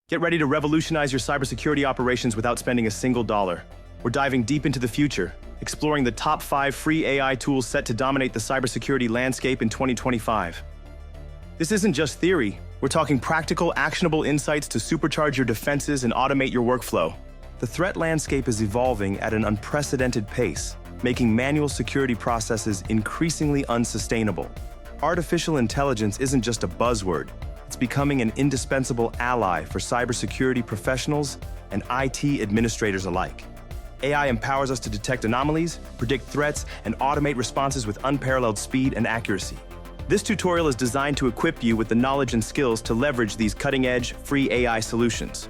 Get ready to revolutionize your cybersecurity operations without spending a single dollar. We're diving deep into the future, exploring the top 5 free AI tools set to dominate the cybersecurity landscape in 2025. This isn't just theory. We're talking practical, actionable insights to supercharge your defenses and automate your workflow. The threat landscape is evolving at an unprecedented pace, making manual security processes increasingly unsustainable. Artificial intelligence isn't just a buzzword. It's becoming an indispensable ally for cybersecurity professionals and IT administrators alike. AI empowers us to detect anomalies, predict threats, and automate responses with unparalleled speed and accuracy. This tutorial is designed to equip you with the knowledge and skills to leverage these cutting-edge, free AI solutions.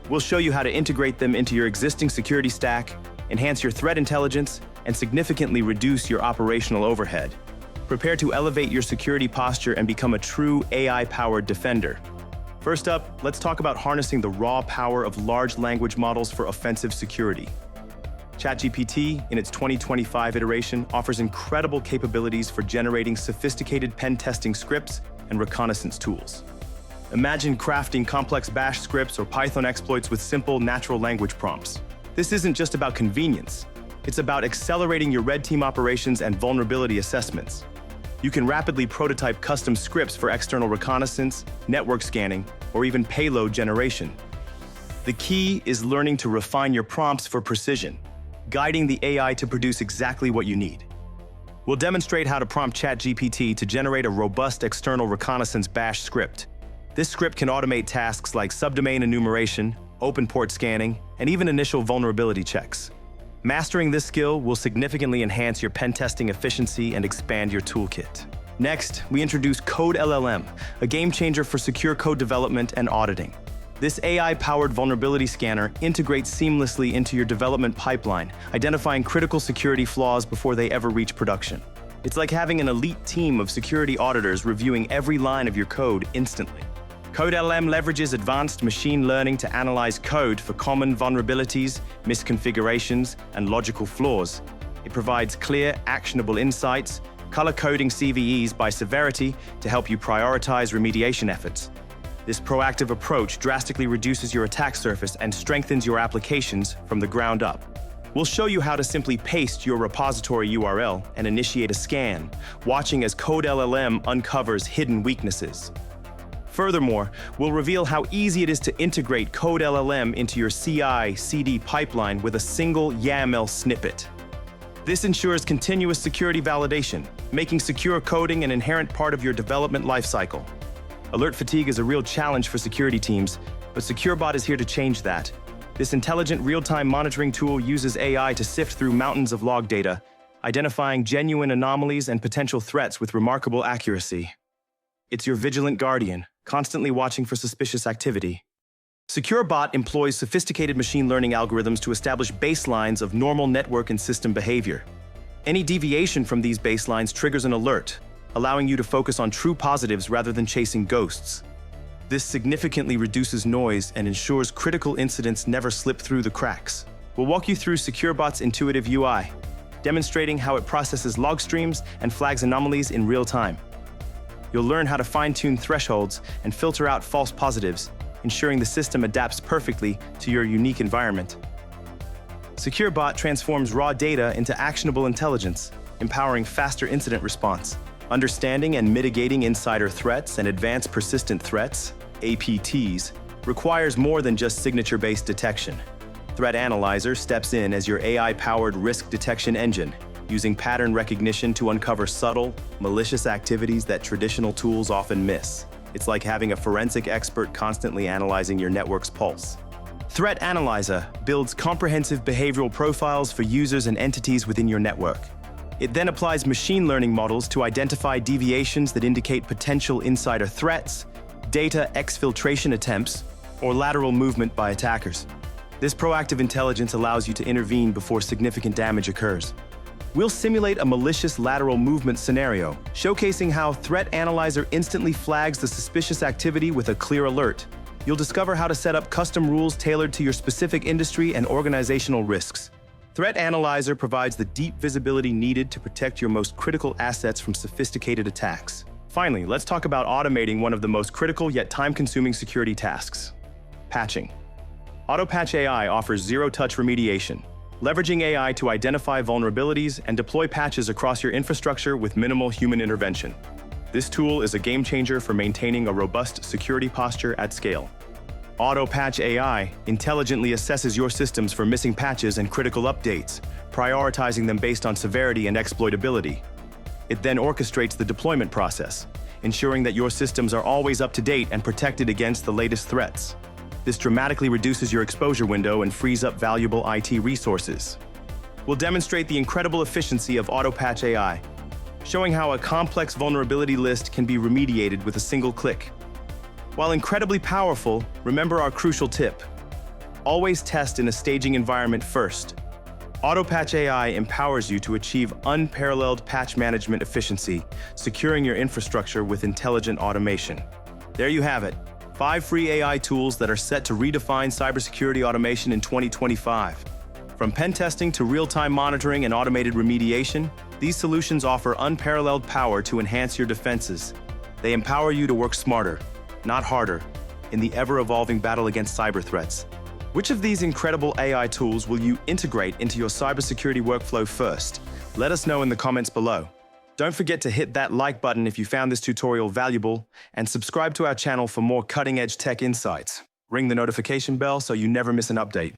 We'll show you how to integrate them into your existing security stack, enhance your threat intelligence, and significantly reduce your operational overhead. Prepare to elevate your security posture and become a true AI-powered defender. First up, let's talk about harnessing the raw power of large language models for offensive security. ChatGPT, in its 2025 iteration, offers incredible capabilities for generating sophisticated pen testing scripts and reconnaissance tools. Imagine crafting complex Bash scripts or Python exploits with simple natural language prompts. This isn't just about convenience. It's about accelerating your red team operations and vulnerability assessments. You can rapidly prototype custom scripts for external reconnaissance, network scanning, or even payload generation. The key is learning to refine your prompts for precision, guiding the AI to produce exactly what you need. We'll demonstrate how to prompt ChatGPT to generate a robust external reconnaissance Bash script. This script can automate tasks like subdomain enumeration, open port scanning, and even initial vulnerability checks. Mastering this skill will significantly enhance your pen testing efficiency and expand your toolkit. Next, we introduce CodeLLM, a game changer for secure code development and auditing. This AI-powered vulnerability scanner integrates seamlessly into your development pipeline, identifying critical security flaws before they ever reach production. It's like having an elite team of security auditors reviewing every line of your code instantly. CodeLLM leverages advanced machine learning to analyze code for common vulnerabilities, misconfigurations, and logical flaws. It provides clear, actionable insights, color-coding CVEs by severity to help you prioritize remediation efforts. This proactive approach drastically reduces your attack surface and strengthens your applications from the ground up. We'll show you how to simply paste your repository URL and initiate a scan, watching as CodeLLM uncovers hidden weaknesses. Furthermore, we'll reveal how easy it is to integrate CodeLLM into your CI/CD pipeline with a single YAML snippet. This ensures continuous security validation, making secure coding an inherent part of your development lifecycle. Alert fatigue is a real challenge for security teams, but SecureBot is here to change that. This intelligent real-time monitoring tool uses AI to sift through mountains of log data, identifying genuine anomalies and potential threats with remarkable accuracy. It's your vigilant guardian, constantly watching for suspicious activity. SecureBot employs sophisticated machine learning algorithms to establish baselines of normal network and system behavior. Any deviation from these baselines triggers an alert, allowing you to focus on true positives rather than chasing ghosts. This significantly reduces noise and ensures critical incidents never slip through the cracks. We'll walk you through SecureBot's intuitive UI, demonstrating how it processes log streams and flags anomalies in real time. You'll learn how to fine-tune thresholds and filter out false positives, ensuring the system adapts perfectly to your unique environment. SecureBot transforms raw data into actionable intelligence, empowering faster incident response. Understanding and mitigating insider threats and advanced persistent threats, APTs, requires more than just signature-based detection. Threat Analyzer steps in as your AI-powered risk detection engine, using pattern recognition to uncover subtle, malicious activities that traditional tools often miss. It's like having a forensic expert constantly analyzing your network's pulse. Threat Analyzer builds comprehensive behavioral profiles for users and entities within your network. It then applies machine learning models to identify deviations that indicate potential insider threats, data exfiltration attempts, or lateral movement by attackers. This proactive intelligence allows you to intervene before significant damage occurs. We'll simulate a malicious lateral movement scenario, showcasing how Threat Analyzer instantly flags the suspicious activity with a clear alert. You'll discover how to set up custom rules tailored to your specific industry and organizational risks. Threat Analyzer provides the deep visibility needed to protect your most critical assets from sophisticated attacks. Finally, let's talk about automating one of the most critical yet time-consuming security tasks: Patching. AutoPatch AI offers zero-touch remediation, leveraging AI to identify vulnerabilities and deploy patches across your infrastructure with minimal human intervention. This tool is a game-changer for maintaining a robust security posture at scale. AutoPatch AI intelligently assesses your systems for missing patches and critical updates, prioritizing them based on severity and exploitability. It then orchestrates the deployment process, ensuring that your systems are always up to date and protected against the latest threats. This dramatically reduces your exposure window and frees up valuable IT resources. We'll demonstrate the incredible efficiency of AutoPatch AI, showing how a complex vulnerability list can be remediated with a single click. While incredibly powerful, remember our crucial tip: always test in a staging environment first. AutoPatch AI empowers you to achieve unparalleled patch management efficiency, securing your infrastructure with intelligent automation. There you have it, 5 free AI tools that are set to redefine cybersecurity automation in 2025. From pen testing to real-time monitoring and automated remediation, these solutions offer unparalleled power to enhance your defenses. They empower you to work smarter, not harder, in the ever-evolving battle against cyber threats. Which of these incredible AI tools will you integrate into your cybersecurity workflow first? Let us know in the comments below. Don't forget to hit that like button if you found this tutorial valuable, and subscribe to our channel for more cutting-edge tech insights. Ring the notification bell so you never miss an update.